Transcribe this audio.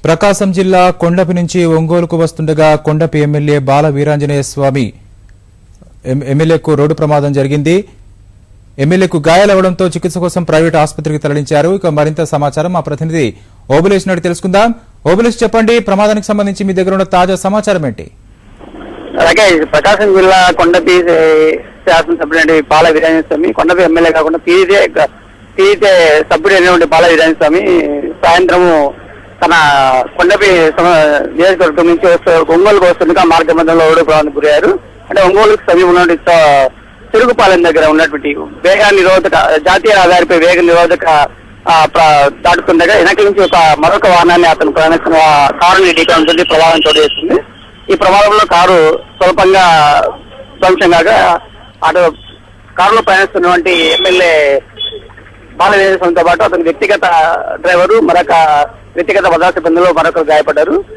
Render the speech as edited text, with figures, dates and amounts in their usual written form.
ప్రకాశం జిల్లా కొండపి నుంచి ఒంగోలుకు వస్తుండగా కొండపి ఎమ్మెల్యే బాల వీరాంజనేయ స్వామి ఎమ్మెల్యేకు రోడ్డు ప్రమాదం జరిగింది. ఎమ్మెల్యేకు గాయాలవడంతో చికిత్స కోసం ప్రైవేటు ఆసుపత్రికి తరలించారు. ఇక మరింత సమాచారం మా ప్రతినిధి ఓబులేష్ నాయుడు తెలుసుకుందాం. ఓబులేష్, చెప్పండి, ప్రమాదానికి సంబంధించి మీ దగ్గర ఉన్న తాజా సమాచారం ఏంటి? అలాగే ప్రకాశం జిల్లా కొండపి శాసనసభ్యుడు బాల వీరాంజనేయ స్వామి, కొండపి ఎమ్మెల్యే కాకుండా పీతే సభ్యుడు అయినటువంటి బాల వీరాంజనేయ స్వామి సాయంత్రము తన కొండపి నియోజకవర్గం నుంచి ఒంగోలుకు వస్తుండగా మార్గ మధ్యంలో రోడ్డు ప్రమాదానికి గురయ్యారు. అంటే ఒంగోలుకు సమీపం ఉన్నటువంటి తిరుగుపాలెం దగ్గర ఉన్నటువంటి వేగ నిరోధక జాతీయ రహదారిపై వేగ నిరోధక దాటుతుండగా వెనక నుంచి మరొక వాహనాన్ని అతను ప్రయాణిస్తున్న కారుని ఢీకొనడంతో ప్రమాదం చోటు చేస్తుంది. ఈ ప్రమాదంలో కారు స్వల్పంగా ధ్వంసం కాగా కారులో ప్రయాణిస్తున్నటువంటి ఎమ్మెల్యే బాల వీరాంజనేయ స్వామితో పాటు అతని వ్యక్తిగత డ్రైవరు, మరొక వ్యక్తిగత భద్రతా సిబ్బందిలో మరొకరు గాయపడ్డారు.